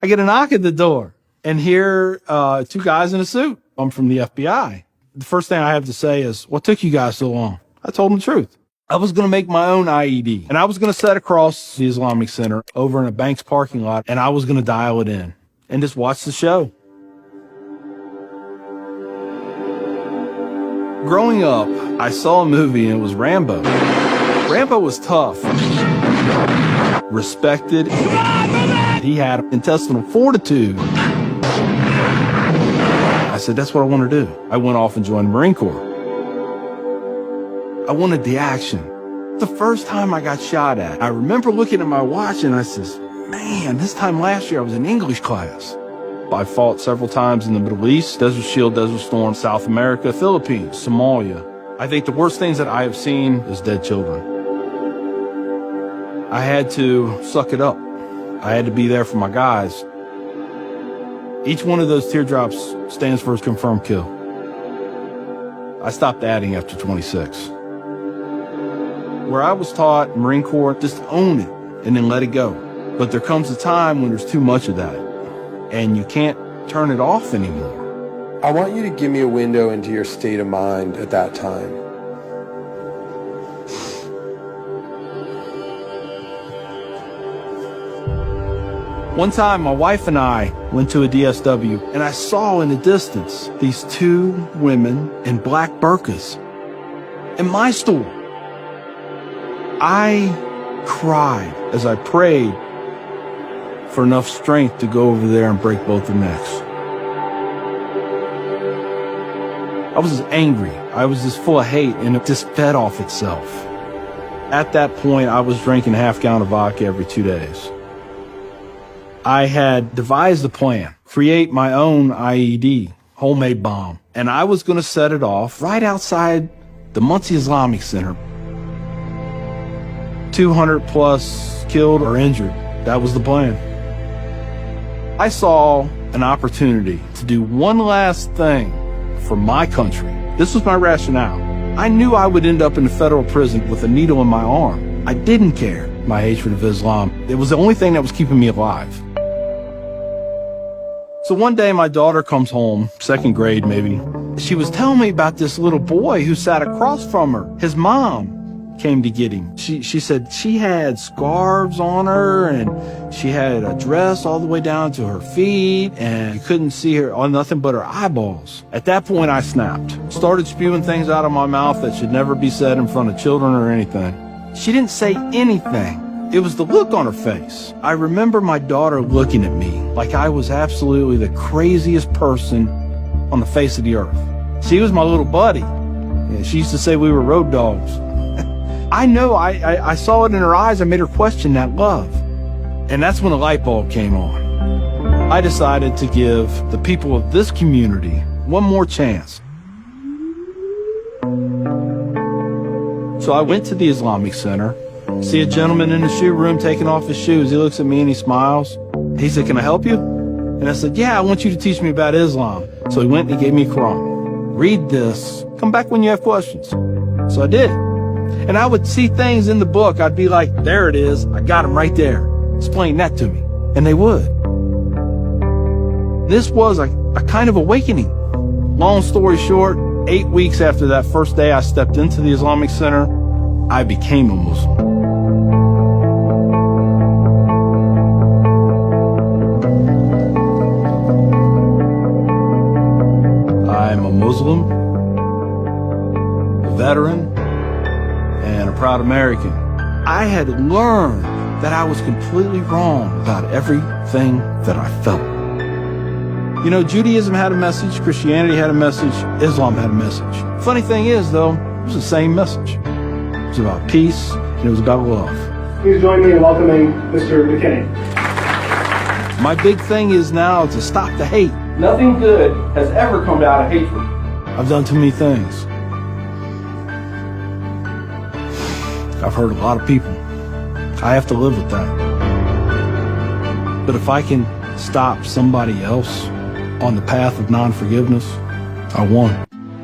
I get a knock at the door, and here, two guys in a suit. I'm from the FBI. The first thing I have to say is, what took you guys so long? I told them the truth. I was going to make my own IED, and I was going to set across the Islamic Center over in a bank's parking lot, and I was going to dial it in and just watch the show. Growing up, I saw a movie, and it was Rambo. Rambo was tough, respected. He had intestinal fortitude. I said, that's what I want to do. I went off and joined the Marine Corps. I wanted the action. The first time I got shot at, I remember looking at my watch and I says, man, this time last year I was in English class. I fought several times in the Middle East, Desert Shield, Desert Storm, South America, Philippines, Somalia. I think the worst things that I have seen is dead children. I had to suck it up. I had to be there for my guys. Each one of those teardrops stands for a confirmed kill. I stopped adding after 26. Where I was taught, Marine Corps, just own it and then let it go. But there comes a time when there's too much of that and you can't turn it off anymore. I want you to give me a window into your state of mind at that time. One time, my wife and I went to a DSW, and I saw in the distance these two women in black burqas in my store. I cried as I prayed for enough strength to go over there and break both their necks. I was just angry. I was just full of hate, and it just fed off itself. At that point, I was drinking a half-gallon of vodka every 2 days. I had devised a plan, create my own IED, homemade bomb, and I was going to set it off right outside the Muncie Islamic Center. 200 plus killed or injured. That was the plan. I saw an opportunity to do one last thing for my country. This was my rationale. I knew I would end up in a federal prison with a needle in my arm. I didn't care. My hatred of Islam. It was the only thing that was keeping me alive. So one day my daughter comes home, second grade maybe. She was telling me about this little boy who sat across from her. His mom came to get him. She said she had scarves on her and she had a dress all the way down to her feet and you couldn't see her on nothing but her eyeballs. At that point I snapped. Started spewing things out of my mouth that should never be said in front of children or anything. She didn't say anything. It was the look on her face. I remember my daughter looking at me like I was absolutely the craziest person on the face of the earth. She was my little buddy. She used to say we were road dogs. I know, I saw it in her eyes. I made her question that love. And that's when a light bulb came on. I decided to give the people of this community one more chance. So I went to the Islamic Center, see a gentleman in the shoe room taking off his shoes. He looks at me and he smiles. He said, can I help you? And I said, yeah, I want you to teach me about Islam. So he went and he gave me a Quran. Read this. Come back when you have questions. So I did. And I would see things in the book. I'd be like, there it is. I got them right there. Explain that to me. And they would. This was a kind of awakening. Long story short, 8 weeks after that first day I stepped into the Islamic Center, I became a Muslim. I'm a Muslim, a veteran, and a proud American. I had learned that I was completely wrong about everything that I felt. You know, Judaism had a message, Christianity had a message, Islam had a message. Funny thing is, though, it was the same message. It was about peace, and it was about love. Please join me in welcoming Mr. McKinney. My big thing is now to stop the hate. Nothing good has ever come out of hatred. I've done too many things. I've hurt a lot of people. I have to live with that. But if I can stop somebody else on the path of non-forgiveness, I won.